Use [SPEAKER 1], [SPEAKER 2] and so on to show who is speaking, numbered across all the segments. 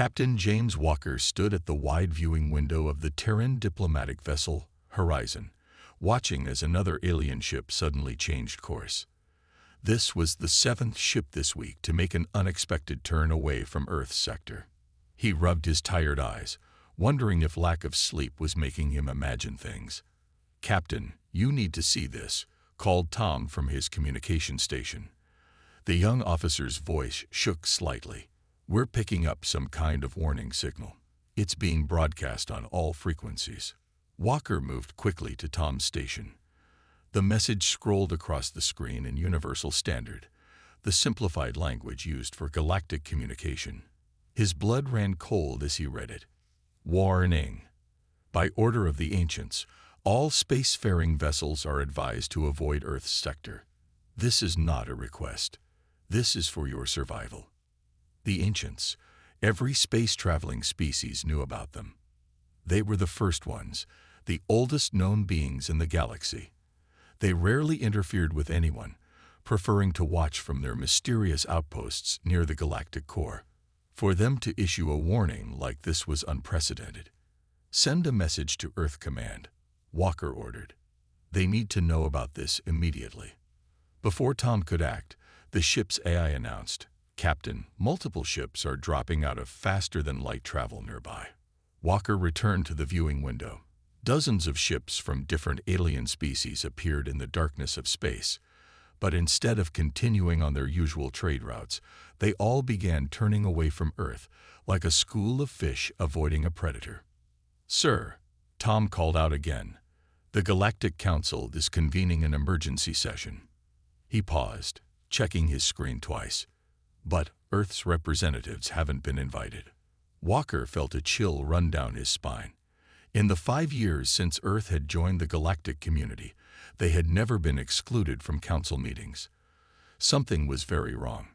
[SPEAKER 1] Captain James Walker stood at the wide viewing window of the Terran diplomatic vessel Horizon, watching as another alien ship suddenly changed course. This was the seventh ship this week to make an unexpected turn away from Earth's sector. He rubbed his tired eyes, wondering if lack of sleep was making him imagine things. "Captain, you need to see this," called Tom from his communication station. The young officer's voice shook slightly. "We're picking up some kind of warning signal. It's being broadcast on all frequencies." Walker moved quickly to Tom's station. The message scrolled across the screen in Universal Standard, the simplified language used for galactic communication. His blood ran cold as he read it. "Warning. By order of the Ancients, all spacefaring vessels are advised to avoid Earth's sector. This is not a request. This is for your survival." The Ancients, every space-traveling species knew about them. They were the first ones, the oldest known beings in the galaxy. They rarely interfered with anyone, preferring to watch from their mysterious outposts near the galactic core. For them to issue a warning like this was unprecedented. "Send a message to Earth Command," Walker ordered. "They need to know about this immediately." Before Tom could act, the ship's AI announced, "Captain, multiple ships are dropping out of faster-than-light travel nearby." Walker returned to the viewing window. Dozens of ships from different alien species appeared in the darkness of space, but instead of continuing on their usual trade routes, they all began turning away from Earth like a school of fish avoiding a predator. "Sir," Tom called out again, "the Galactic Council is convening an emergency session." He paused, checking his screen twice. "But Earth's representatives haven't been invited." Walker felt a chill run down his spine. In the 5 years since Earth had joined the galactic community, they had never been excluded from council meetings. Something was very wrong.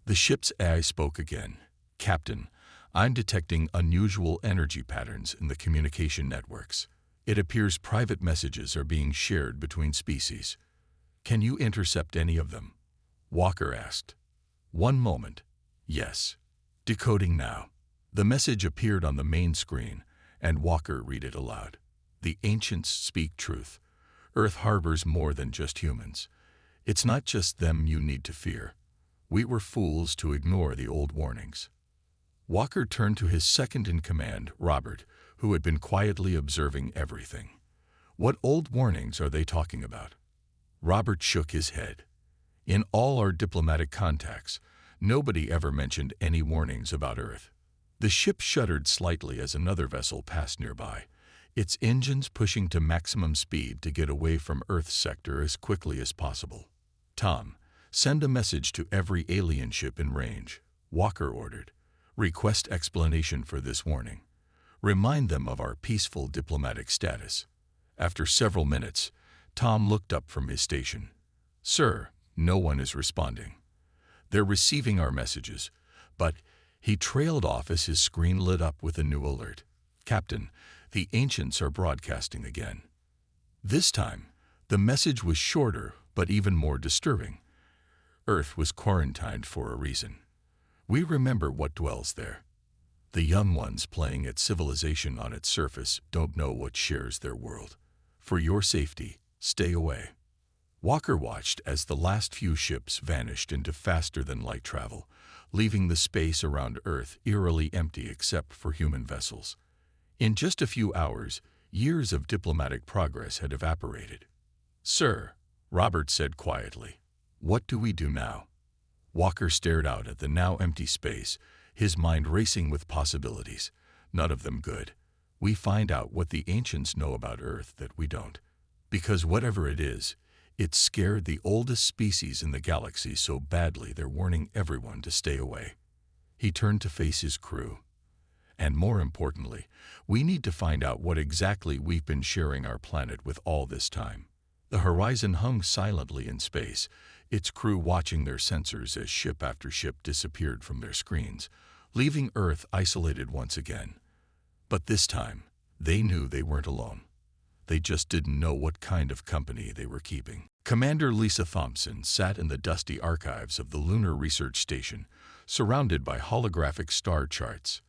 [SPEAKER 1] The ship's AI spoke again. "Captain, I'm detecting unusual energy patterns in the communication networks. It appears private messages are being shared between species. Can you intercept any of them?" Walker asked. "One moment. Yes. Decoding now." The message appeared on the main screen, and Walker read it aloud. "The Ancients speak truth. Earth harbors more than just humans. It's not just them you need to fear. We were fools to ignore the old warnings." Walker turned to his second-in-command, Robert, who had been quietly observing everything. "What old warnings are they talking about?" Robert shook his head. "In all our diplomatic contacts, nobody ever mentioned any warnings about Earth." The ship shuddered slightly as another vessel passed nearby, its engines pushing to maximum speed to get away from Earth's sector as quickly as possible. "Tom, send a message to every alien ship in range," Walker ordered. "Request explanation for this warning. Remind them of our peaceful diplomatic status." After several minutes, Tom looked up from his station. "Sir, no one is responding. They're receiving our messages, but..." He trailed off as his screen lit up with a new alert. "Captain, the Ancients are broadcasting again." This time, the message was shorter but even more disturbing. "Earth was quarantined for a reason. We remember what dwells there. The young ones playing at civilization on its surface don't know what shares their world. For your safety, stay away." Walker watched as the last few ships vanished into faster-than-light travel, leaving the space around Earth eerily empty except for human vessels. In just a few hours, years of diplomatic progress had evaporated. "Sir," Robert said quietly, "what do we do now?" Walker stared out at the now empty space, his mind racing with possibilities, none of them good. "We find out what the Ancients know about Earth that we don't. Because whatever it is, it scared the oldest species in the galaxy so badly they're warning everyone to stay away." He turned to face his crew. "And more importantly, we need to find out what exactly we've been sharing our planet with all this time." The Horizon hung silently in space, its crew watching their sensors as ship after ship disappeared from their screens, leaving Earth isolated once again. But this time, they knew they weren't alone. They just didn't know what kind of company they were keeping. Commander Lisa Thompson sat in the dusty archives of the Lunar Research Station, surrounded by holographic star charts.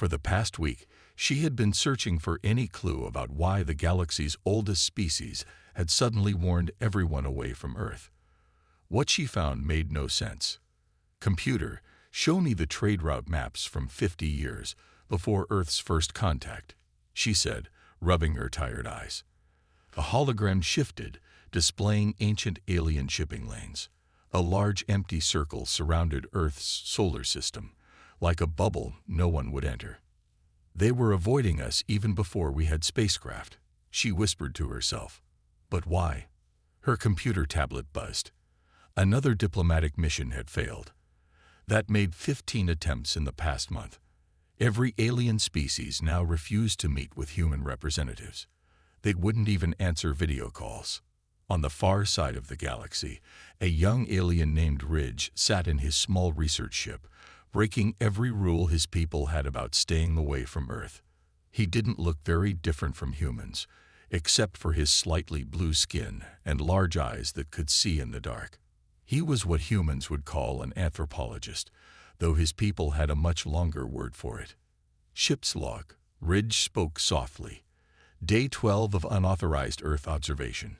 [SPEAKER 1] For the past week, she had been searching for any clue about why the galaxy's oldest species had suddenly warned everyone away from Earth. What she found made no sense. "Computer, show me the trade route maps from 50 years before Earth's first contact," she said, rubbing her tired eyes. A hologram shifted, displaying ancient alien shipping lanes. A large empty circle surrounded Earth's solar system, like a bubble no one would enter. "They were avoiding us even before we had spacecraft," she whispered to herself. But why? Her computer tablet buzzed. Another diplomatic mission had failed. That made 15 attempts in the past month. Every alien species now refused to meet with human representatives. They wouldn't even answer video calls. On the far side of the galaxy, a young alien named Ridge sat in his small research ship, breaking every rule his people had about staying away from Earth. He didn't look very different from humans, except for his slightly blue skin and large eyes that could see in the dark. He was what humans would call an anthropologist, though his people had a much longer word for it. "Ship's log," Ridge spoke softly. "Day 12 of unauthorized Earth observation.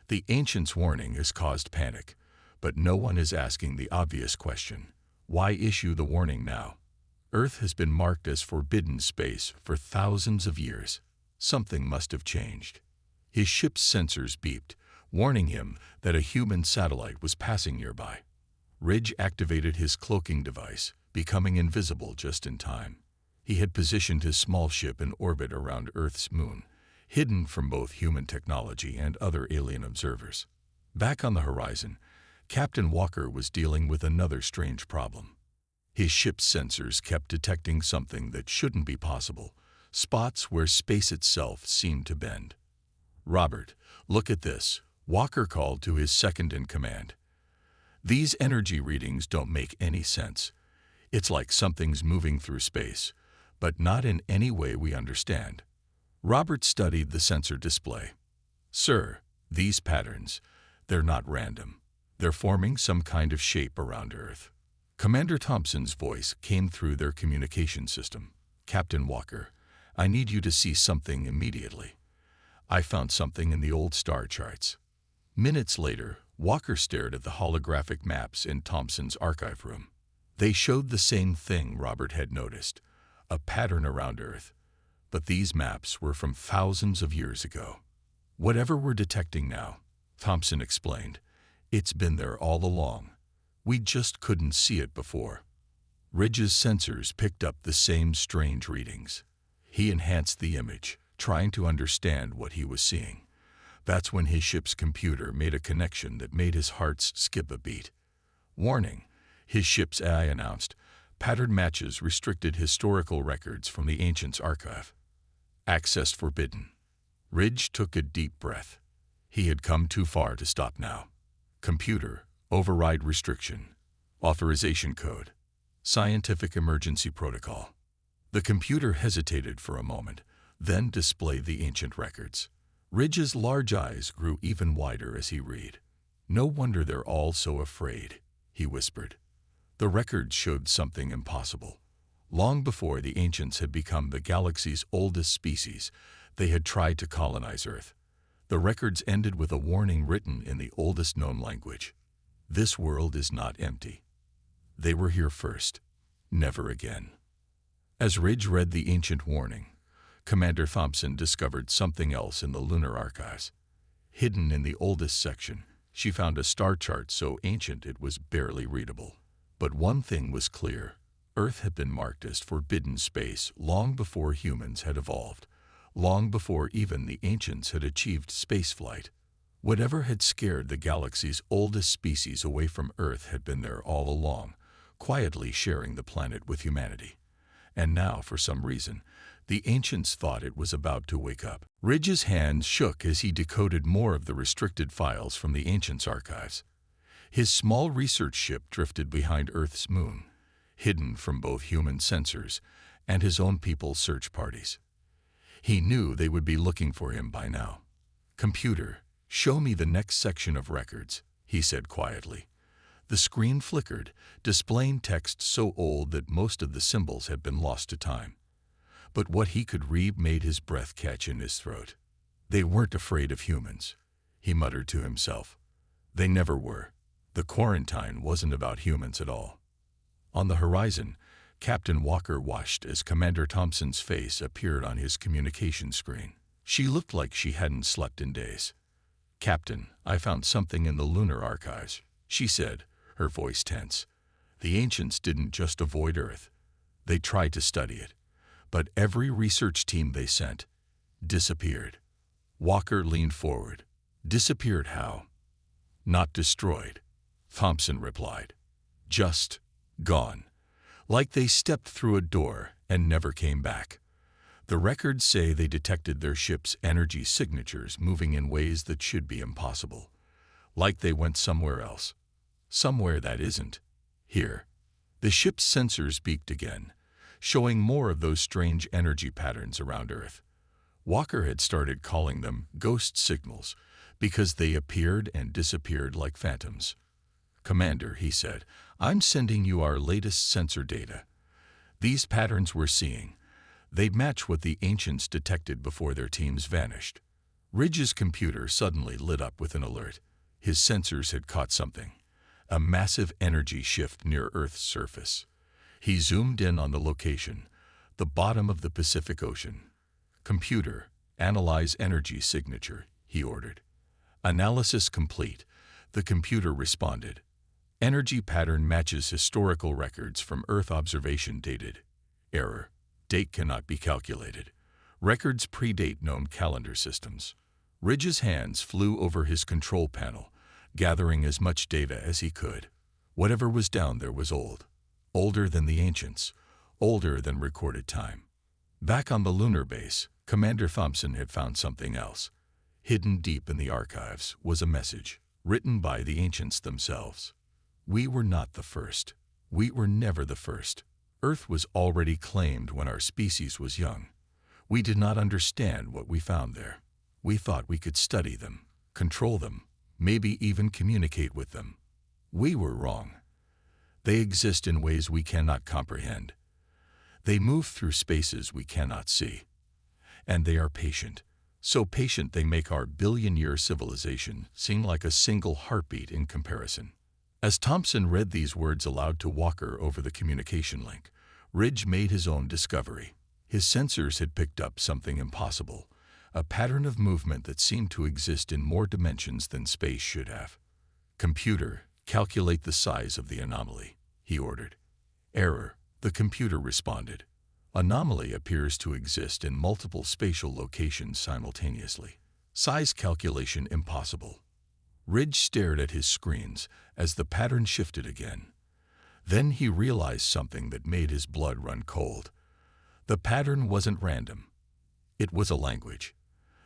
[SPEAKER 1] The Ancients' warning has caused panic, but no one is asking the obvious question. Why issue the warning now? Earth has been marked as forbidden space for thousands of years. Something must have changed." His ship's sensors beeped, warning him that a human satellite was passing nearby. Ridge activated his cloaking device, becoming invisible just in time. He had positioned his small ship in orbit around Earth's moon, hidden from both human technology and other alien observers. Back on the horizon, Captain Walker was dealing with another strange problem. His ship's sensors kept detecting something that shouldn't be possible, spots where space itself seemed to bend. "Robert, look at this," Walker called to his second-in-command. "These energy readings don't make any sense. It's like something's moving through space, but not in any way we understand." Robert studied the sensor display. "Sir, these patterns, they're not random. They're forming some kind of shape around Earth." Commander Thompson's voice came through their communication system. "Captain Walker, I need you to see something immediately. I found something in the old star charts." Minutes later, Walker stared at the holographic maps in Thompson's archive room. They showed the same thing Robert had noticed, a pattern around Earth. But these maps were from thousands of years ago. "Whatever we're detecting now," Thompson explained, "it's been there all along. We just couldn't see it before." Ridge's sensors picked up the same strange readings. He enhanced the image, trying to understand what he was seeing. That's when his ship's computer made a connection that made his heart skip a beat. "Warning," his ship's AI announced. "Pattern matches restricted historical records from the Ancients' archive. Access forbidden." Ridge took a deep breath. He had come too far to stop now. "Computer, override restriction. Authorization code. Scientific emergency protocol." The computer hesitated for a moment, then displayed the ancient records. Ridge's large eyes grew even wider as he read. "No wonder they're all so afraid," he whispered. The records showed something impossible. Long before the Ancients had become the galaxy's oldest species, they had tried to colonize Earth. The records ended with a warning written in the oldest known language. "This world is not empty. They were here first. Never again." As Ridge read the ancient warning, Commander Thompson discovered something else in the Lunar archives. Hidden in the oldest section, she found a star chart so ancient it was barely readable. But one thing was clear. Earth had been marked as forbidden space long before humans had evolved, long before even the Ancients had achieved spaceflight. Whatever had scared the galaxy's oldest species away from Earth had been there all along, quietly sharing the planet with humanity. And now, for some reason, the Ancients thought it was about to wake up. Ridge's hands shook as he decoded more of the restricted files from the Ancients' archives. His small research ship drifted behind Earth's moon, hidden from both human sensors and his own people's search parties. He knew they would be looking for him by now. "Computer, show me the next section of records," he said quietly. The screen flickered, displaying text so old that most of the symbols had been lost to time. but what he could read made his breath catch in his throat. They weren't afraid of humans, he muttered to himself. They never were. The quarantine wasn't about humans at all. On the horizon, Captain Walker watched as Commander Thompson's face appeared on his communication screen. She looked like she hadn't slept in days. "Captain, I found something in the Lunar archives," she said, her voice tense. "The ancients didn't just avoid Earth. They tried to study it. But every research team they sent disappeared." Walker leaned forward. "Disappeared how?" "Not destroyed," Thompson replied. "Just gone. Like they stepped through a door and never came back. The records say they detected their ship's energy signatures moving in ways that should be impossible. Like they went somewhere else. Somewhere that isn't here." The ship's sensors beeped again, showing more of those strange energy patterns around Earth. Walker had started calling them ghost signals because they appeared and disappeared like phantoms. "Commander," he said, "I'm sending you our latest sensor data. These patterns we're seeing, they match what the ancients detected before their teams vanished." Ridge's computer suddenly lit up with an alert. His sensors had caught something, a massive energy shift near Earth's surface. He zoomed in on the location, the bottom of the Pacific Ocean. "Computer, analyze energy signature," he ordered. "Analysis complete," the computer responded. "Energy pattern matches historical records from Earth observation dated. Error. Date cannot be calculated. Records predate known calendar systems." Ridge's hands flew over his control panel, gathering as much data as he could. Whatever was down there was old. Older than the ancients. Older than recorded time. Back on the lunar base, Commander Thompson had found something else. Hidden deep in the archives was a message, written by the ancients themselves. "We were not the first. We were never the first. Earth was already claimed when our species was young. We did not understand what we found there. We thought we could study them, control them, maybe even communicate with them. We were wrong. They exist in ways we cannot comprehend. They move through spaces we cannot see. And they are patient. So patient they make our billion-year civilization seem like a single heartbeat in comparison." As Thompson read these words aloud to Walker over the communication link, Ridge made his own discovery. His sensors had picked up something impossible, a pattern of movement that seemed to exist in more dimensions than space should have. "Computer, calculate the size of the anomaly," he ordered. "Error," the computer responded. "Anomaly appears to exist in multiple spatial locations simultaneously. Size calculation impossible." Ridge stared at his screens as the pattern shifted again. Then he realized something that made his blood run cold. The pattern wasn't random. It was a language.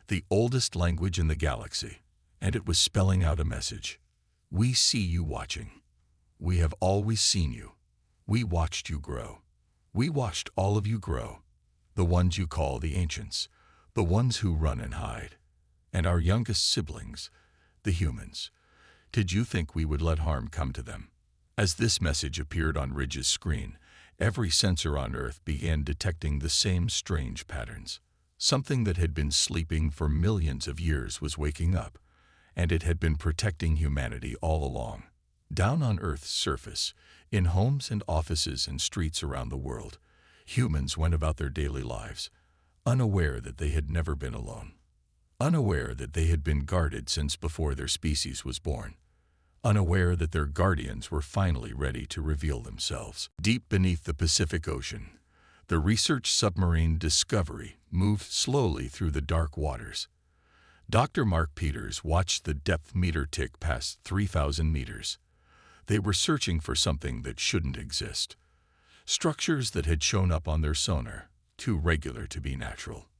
[SPEAKER 1] The oldest language in the galaxy. And it was spelling out a message. "We see you watching. We have always seen you. We watched you grow. We watched all of you grow. The ones you call the ancients. The ones who run and hide. And our youngest siblings, the humans. Did you think we would let harm come to them?" As this message appeared on Ridge's screen, every sensor on Earth began detecting the same strange patterns. Something that had been sleeping for millions of years was waking up, and it had been protecting humanity all along. Down on Earth's surface, in homes and offices and streets around the world, humans went about their daily lives, unaware that they had never been alone. Unaware that they had been guarded since before their species was born. Unaware that their guardians were finally ready to reveal themselves. Deep beneath the Pacific Ocean, the research submarine Discovery moved slowly through the dark waters. Dr. Mark Peters watched the depth meter tick past 3,000 meters. They were searching for something that shouldn't exist. Structures that had shown up on their sonar, too regular to be natural.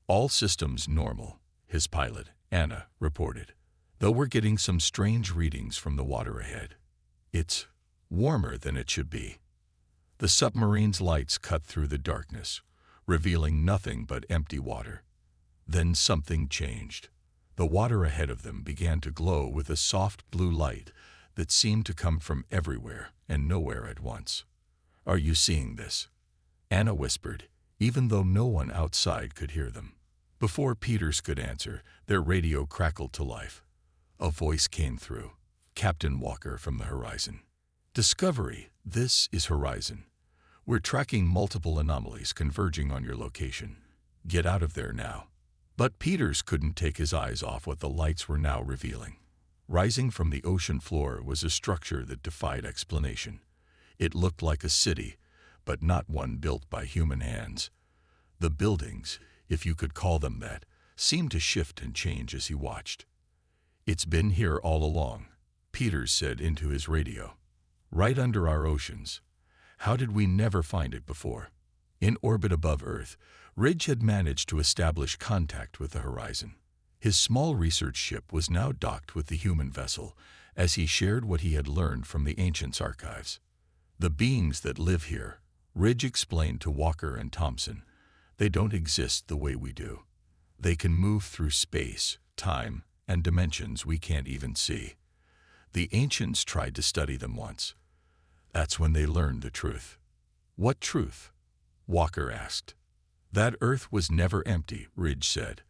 [SPEAKER 1] "All systems normal," his pilot, Anna, reported, "though we're getting some strange readings from the water ahead. It's warmer than it should be." The submarine's lights cut through the darkness, revealing nothing but empty water. Then something changed. The water ahead of them began to glow with a soft blue light that seemed to come from everywhere and nowhere at once. "Are you seeing this?" Anna whispered. even though no one outside could hear them. Before Peters could answer, their radio crackled to life. A voice came through. Captain Walker from the Horizon. Discovery, this is Horizon. We're tracking multiple anomalies converging on your location. Get out of there now. But Peters couldn't take his eyes off what the lights were now revealing. Rising from the ocean floor was a structure that defied explanation. It looked like a city, but not one built by human hands. The buildings, if you could call them that, seemed to shift and change as he watched. It's been here all along, Peters said into his radio. Right under our oceans. How did we never find it before? In orbit above Earth, Ridge had managed to establish contact with the Horizon. His small research ship was now docked with the human vessel as he shared what he had learned from the Ancients' archives. The beings that live here, Ridge explained to Walker and Thompson, they don't exist the way we do. They can move through space, time, and dimensions we can't even see. The Ancients tried to study them once. That's when they learned the truth. What truth? Walker asked. That Earth was never empty, Ridge said.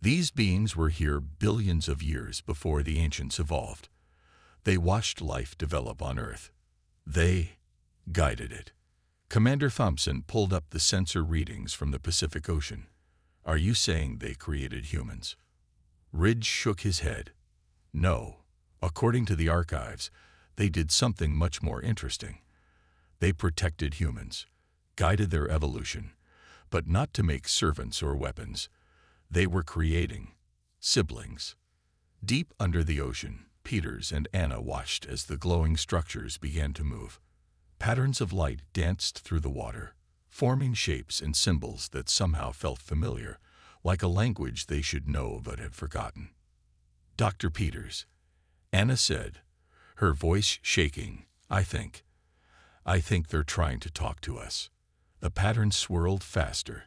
[SPEAKER 1] These beings were here billions of years before the Ancients evolved. They watched life develop on Earth. They guided it. Commander Thompson pulled up the sensor readings from the Pacific Ocean. Are you saying they created humans? Ridge shook his head. No. According to the archives, they did something much more interesting. They protected humans, guided their evolution, but not to make servants or weapons. They were creating siblings. Deep under the ocean, Peters and Anna watched as the glowing structures began to move. Patterns of light danced through the water, forming shapes and symbols that somehow felt familiar, like a language they should know but had forgotten. Dr. Peters, Anna said, her voice shaking, I think they're trying to talk to us. The pattern swirled faster,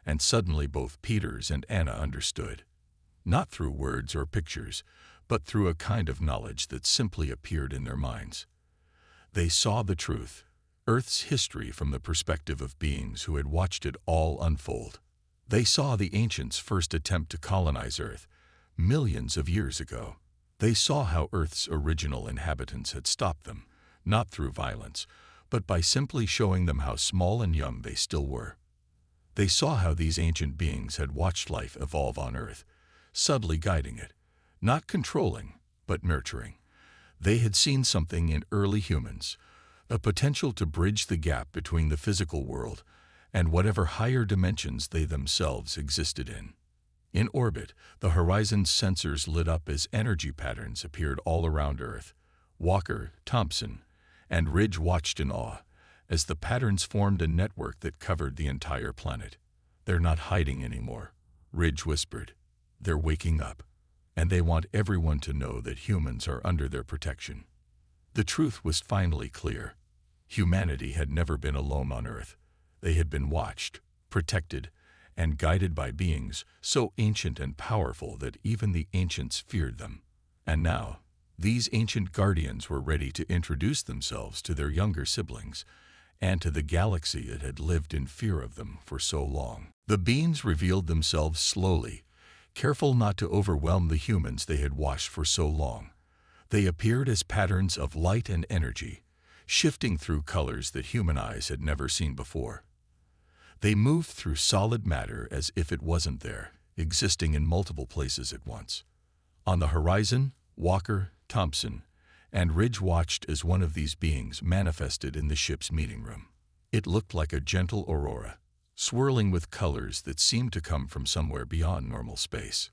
[SPEAKER 1] and suddenly both Peters and Anna understood. Not through words or pictures, but through a kind of knowledge that simply appeared in their minds. They saw the truth, Earth's history from the perspective of beings who had watched it all unfold. They saw the Ancients' first attempt to colonize Earth, millions of years ago. They saw how Earth's original inhabitants had stopped them, not through violence, but by simply showing them how small and young they still were. They saw how these ancient beings had watched life evolve on Earth, subtly guiding it, not controlling, but nurturing. They had seen something in early humans, a potential to bridge the gap between the physical world and whatever higher dimensions they themselves existed in. In orbit, the Horizon's sensors lit up as energy patterns appeared all around Earth. Walker, Thompson, and Ridge watched in awe as the patterns formed a network that covered the entire planet. They're not hiding anymore, Ridge whispered. They're waking up, and they want everyone to know that humans are under their protection. The truth was finally clear. Humanity had never been alone on Earth. They had been watched, protected, and guided by beings so ancient and powerful that even the Ancients feared them. And now, these ancient guardians were ready to introduce themselves to their younger siblings and to the galaxy that had lived in fear of them for so long. The beings revealed themselves slowly, careful not to overwhelm the humans they had watched for so long. They appeared as patterns of light and energy, shifting through colors that human eyes had never seen before. They moved through solid matter as if it wasn't there, existing in multiple places at once. On the horizon, Walker, Thompson, and Ridge watched as one of these beings manifested in the ship's meeting room. It looked like a gentle aurora, swirling with colors that seemed to come from somewhere beyond normal space.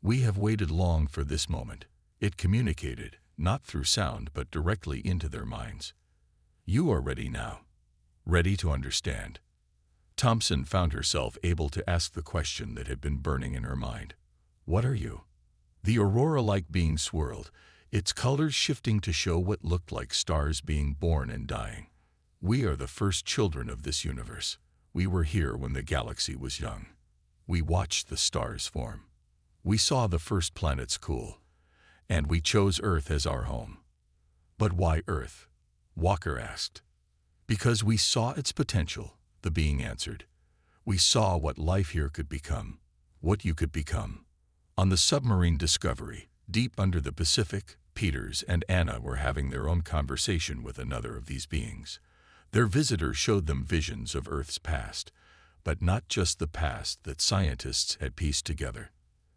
[SPEAKER 1] We have waited long for this moment, it communicated, not through sound but directly into their minds. You are ready now. Ready to understand. Thompson found herself able to ask the question that had been burning in her mind. What are you? The aurora-like being swirled, its colors shifting to show what looked like stars being born and dying. We are the first children of this universe. We were here when the galaxy was young. We watched the stars form. We saw the first planets cool, and we chose Earth as our home. But why Earth? Walker asked. Because we saw its potential, the being answered. We saw what life here could become, what you could become. On the submarine Discovery, deep under the Pacific, Peters and Anna were having their own conversation with another of these beings. Their visitor showed them visions of Earth's past, but not just the past that scientists had pieced together.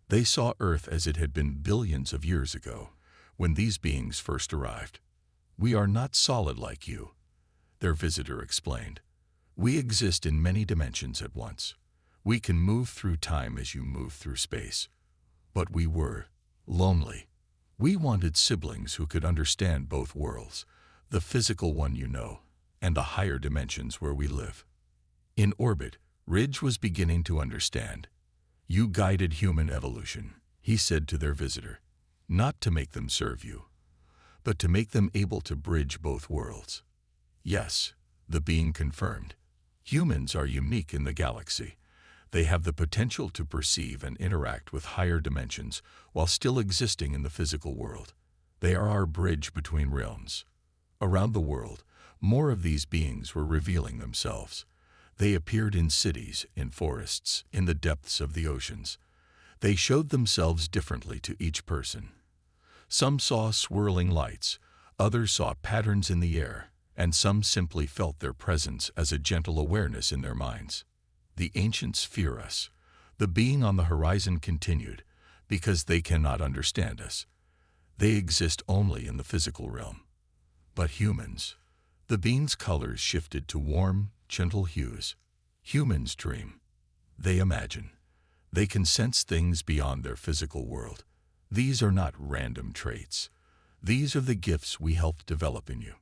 [SPEAKER 1] They saw Earth as it had been billions of years ago, when these beings first arrived. "We are not solid like you," their visitor explained. "We exist in many dimensions at once. We can move through time as you move through space. But we were lonely. We wanted siblings who could understand both worlds, the physical one you know, and the higher dimensions where we live." In orbit, Ridge was beginning to understand. "You guided human evolution," he said to their visitor, "not to make them serve you, but to make them able to bridge both worlds." "Yes," the being confirmed. "Humans are unique in the galaxy. They have the potential to perceive and interact with higher dimensions while still existing in the physical world. They are our bridge between realms." Around the world, more of these beings were revealing themselves. They appeared in cities, in forests, in the depths of the oceans. They showed themselves differently to each person. Some saw swirling lights, others saw patterns in the air, and some simply felt their presence as a gentle awareness in their minds. "The ancients fear us," the being on the horizon continued, "because they cannot understand us. They exist only in the physical realm. But humans," the being's colors shifted to warm, gentle hues. "Humans dream. They imagine. They can sense things beyond their physical world. These are not random traits. These are the gifts we helped develop in you."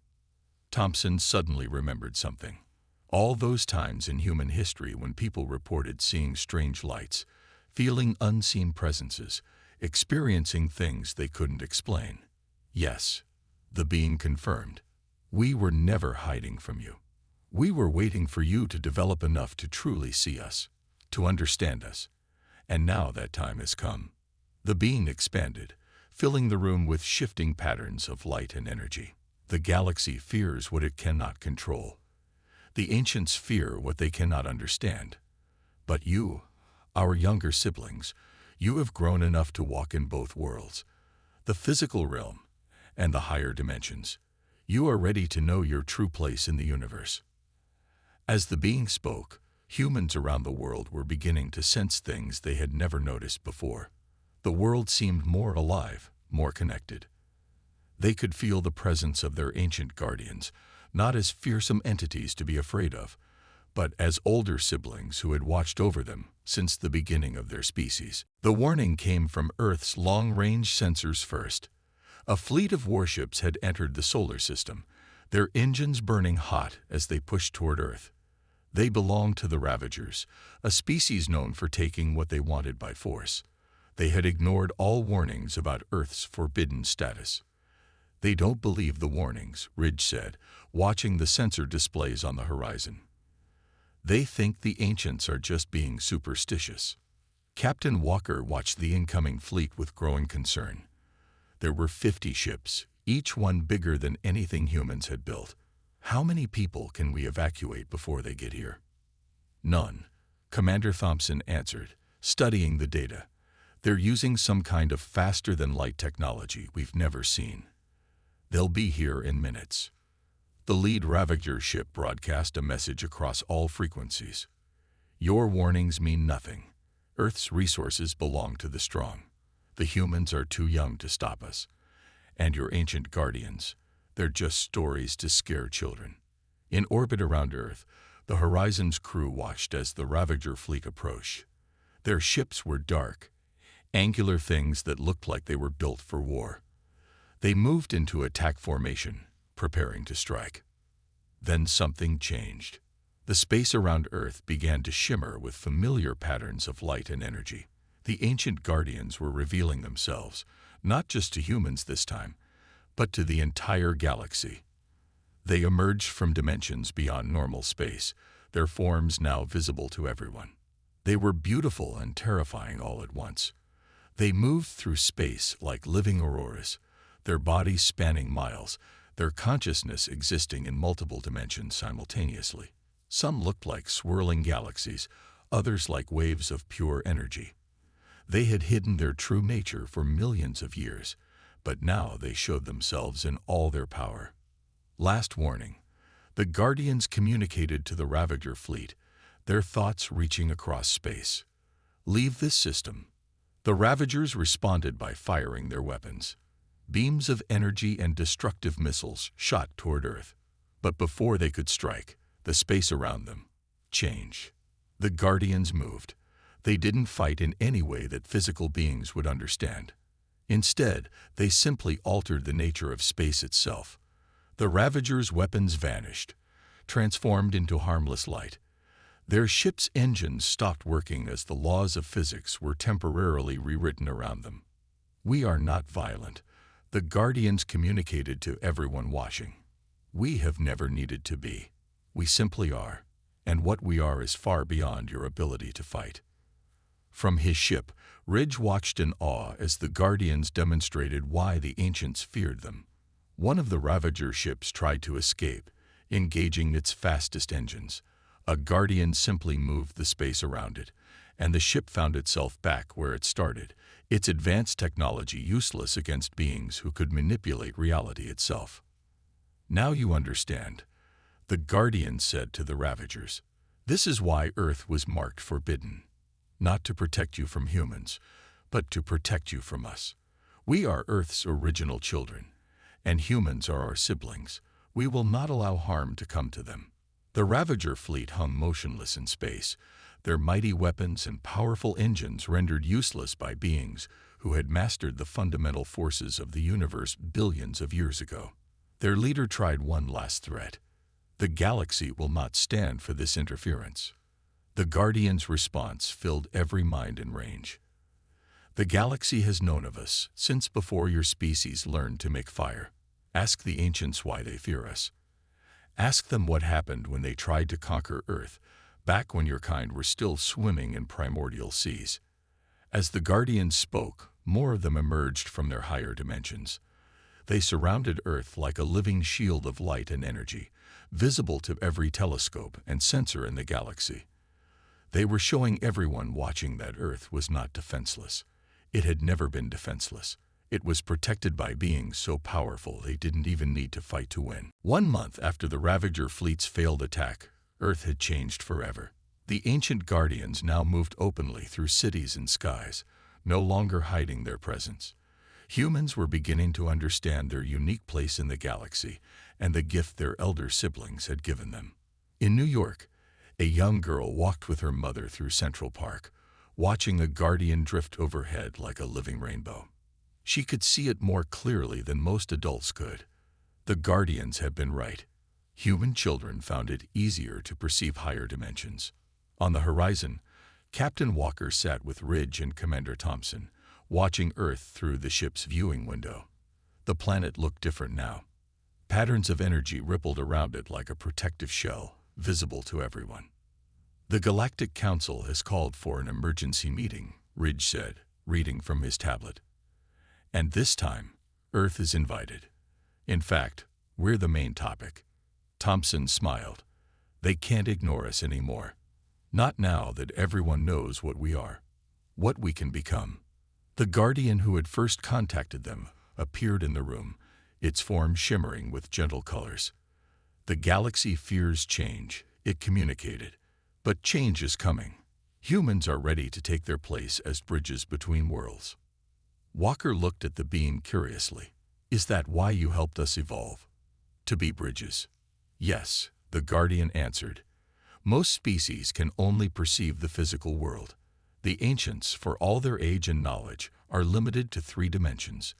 [SPEAKER 1] Thompson suddenly remembered something. All those times in human history when people reported seeing strange lights, feeling unseen presences, experiencing things they couldn't explain. "Yes," the being confirmed. "We were never hiding from you. We were waiting for you to develop enough to truly see us, to understand us. And now that time has come." The being expanded, filling the room with shifting patterns of light and energy. "The galaxy fears what it cannot control. The ancients fear what they cannot understand. But you, our younger siblings, you have grown enough to walk in both worlds, the physical realm and the higher dimensions. You are ready to know your true place in the universe." As the being spoke, humans around the world were beginning to sense things they had never noticed before. The world seemed more alive, more connected. They could feel the presence of their ancient guardians, not as fearsome entities to be afraid of, but as older siblings who had watched over them since the beginning of their species. The warning came from Earth's long-range sensors first. A fleet of warships had entered the solar system, their engines burning hot as they pushed toward Earth. They belonged to the Ravagers, a species known for taking what they wanted by force. They had ignored all warnings about Earth's forbidden status. "They don't believe the warnings," Ridge said, watching the sensor displays on the horizon. "They think the ancients are just being superstitious." Captain Walker watched the incoming fleet with growing concern. There were 50 ships, each one bigger than anything humans had built. "How many people can we evacuate before they get here?" "None," Commander Thompson answered, studying the data. "They're using some kind of faster-than-light technology we've never seen. They'll be here in minutes." The lead Ravager ship broadcast a message across all frequencies. "Your warnings mean nothing. Earth's resources belong to the strong. The humans are too young to stop us. And your ancient guardians, they're just stories to scare children." In orbit around Earth, the Horizon's crew watched as the Ravager fleet approached. Their ships were dark, angular things that looked like they were built for war. They moved into attack formation, preparing to strike. Then something changed. The space around Earth began to shimmer with familiar patterns of light and energy. The ancient guardians were revealing themselves, not just to humans this time, but to the entire galaxy. They emerged from dimensions beyond normal space, their forms now visible to everyone. They were beautiful and terrifying all at once. They moved through space like living auroras, their bodies spanning miles, their consciousness existing in multiple dimensions simultaneously. Some looked like swirling galaxies, others like waves of pure energy. They had hidden their true nature for millions of years, but now they showed themselves in all their power. Last warning. The Guardians communicated to the Ravager fleet, their thoughts reaching across space. Leave this system. The Ravagers responded by firing their weapons. Beams of energy and destructive missiles shot toward Earth. But before they could strike, the space around them changed. The Guardians moved. They didn't fight in any way that physical beings would understand. Instead, they simply altered the nature of space itself. The Ravagers' weapons vanished, transformed into harmless light. Their ship's engines stopped working as the laws of physics were temporarily rewritten around them. "We are not violent," the Guardians communicated to everyone watching. "We have never needed to be. We simply are, and what we are is far beyond your ability to fight." From his ship, Ridge watched in awe as the Guardians demonstrated why the ancients feared them. One of the Ravager ships tried to escape, engaging its fastest engines. A Guardian simply moved the space around it, and the ship found itself back where it started, its advanced technology useless against beings who could manipulate reality itself. "Now you understand," the Guardian said to the Ravagers. "This is why Earth was marked forbidden. Not to protect you from humans, but to protect you from us. We are Earth's original children, and humans are our siblings. We will not allow harm to come to them." The Ravager fleet hung motionless in space, their mighty weapons and powerful engines rendered useless by beings who had mastered the fundamental forces of the universe billions of years ago. Their leader tried one last threat. "The galaxy will not stand for this interference." The Guardians' response filled every mind in range. "The galaxy has known of us since before your species learned to make fire. Ask the ancients why they fear us. Ask them what happened when they tried to conquer Earth, back when your kind were still swimming in primordial seas." As the Guardians spoke, more of them emerged from their higher dimensions. They surrounded Earth like a living shield of light and energy, visible to every telescope and sensor in the galaxy. They were showing everyone watching that Earth was not defenseless. It had never been defenseless. It was protected by beings so powerful they didn't even need to fight to win. 1 month after the Ravager fleet's failed attack, Earth had changed forever. The ancient Guardians now moved openly through cities and skies, no longer hiding their presence. Humans were beginning to understand their unique place in the galaxy and the gift their elder siblings had given them. In New York, a young girl walked with her mother through Central Park, watching a Guardian drift overhead like a living rainbow. She could see it more clearly than most adults could. The Guardians had been right. Human children found it easier to perceive higher dimensions. On the horizon, Captain Walker sat with Ridge and Commander Thompson, watching Earth through the ship's viewing window. The planet looked different now. Patterns of energy rippled around it like a protective shell, visible to everyone. "The Galactic Council has called for an emergency meeting," Ridge said, reading from his tablet. "And this time, Earth is invited. In fact, we're the main topic." Thompson smiled. "They can't ignore us anymore. Not now that everyone knows what we are, what we can become." The Guardian who had first contacted them appeared in the room, its form shimmering with gentle colors. "The galaxy fears change," it communicated. "But change is coming. Humans are ready to take their place as bridges between worlds." Walker looked at the being curiously. "Is that why you helped us evolve? To be bridges?" "Yes," the Guardian answered. "Most species can only perceive the physical world. The ancients, for all their age and knowledge, are limited to 3 dimensions.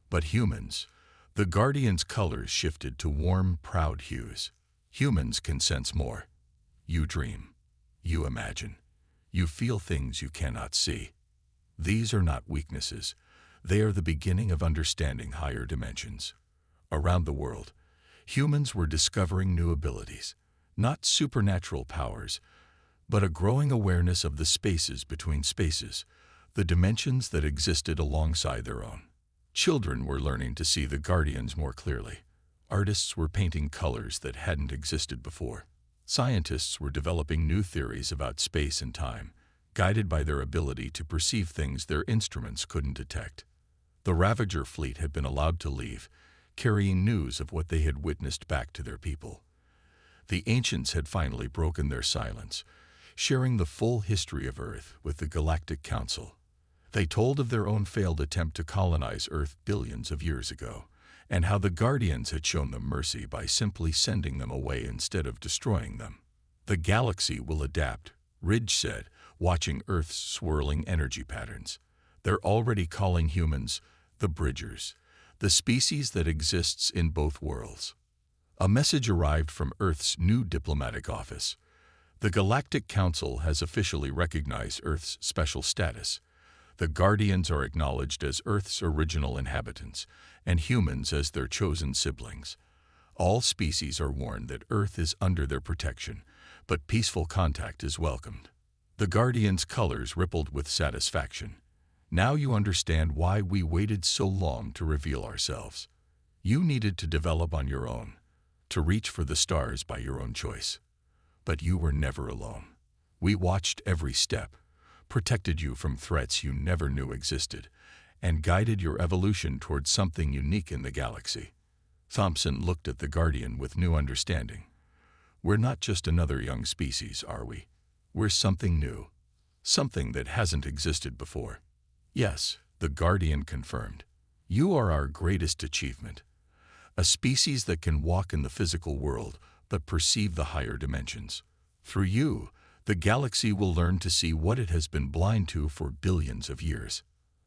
[SPEAKER 1] But humans," the Guardian's colors shifted to warm, proud hues. "Humans can sense more. You dream. You imagine. You feel things you cannot see. These are not weaknesses. They are the beginning of understanding higher dimensions." Around the world, humans were discovering new abilities, not supernatural powers, but a growing awareness of the spaces between spaces, the dimensions that existed alongside their own. Children were learning to see the Guardians more clearly. Artists were painting colors that hadn't existed before. Scientists were developing new theories about space and time, guided by their ability to perceive things their instruments couldn't detect. The Ravager fleet had been allowed to leave, carrying news of what they had witnessed back to their people. The ancients had finally broken their silence, sharing the full history of Earth with the Galactic Council. They told of their own failed attempt to colonize Earth billions of years ago, and how the Guardians had shown them mercy by simply sending them away instead of destroying them. "The galaxy will adapt," Ridge said, watching Earth's swirling energy patterns. "They're already calling humans the Bridgers, the species that exists in both worlds." A message arrived from Earth's new diplomatic office. "The Galactic Council has officially recognized Earth's special status. The Guardians are acknowledged as Earth's original inhabitants, and humans as their chosen siblings. All species are warned that Earth is under their protection, but peaceful contact is welcomed." The Guardians' colors rippled with satisfaction. "Now you understand why we waited so long to reveal ourselves. You needed to develop on your own, to reach for the stars by your own choice. But you were never alone. We watched every step, protected you from threats you never knew existed, and guided your evolution towards something unique in the galaxy." Thompson looked at the Guardian with new understanding. "We're not just another young species, are we? We're something new, something that hasn't existed before." "Yes," the Guardian confirmed. "You are our greatest achievement. A species that can walk in the physical world but perceive the higher dimensions. Through you, the galaxy will learn to see what it has been blind to for billions of years."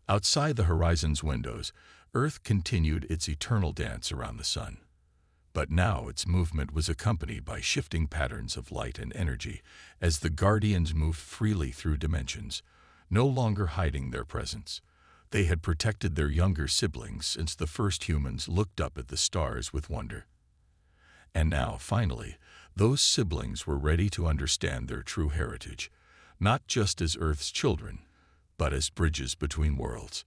[SPEAKER 1] Outside the horizon's windows, Earth continued its eternal dance around the sun. But now its movement was accompanied by shifting patterns of light and energy as the Guardians moved freely through dimensions, no longer hiding their presence. They had protected their younger siblings since the first humans looked up at the stars with wonder. And now, finally, those siblings were ready to understand their true heritage, not just as Earth's children, but as bridges between worlds.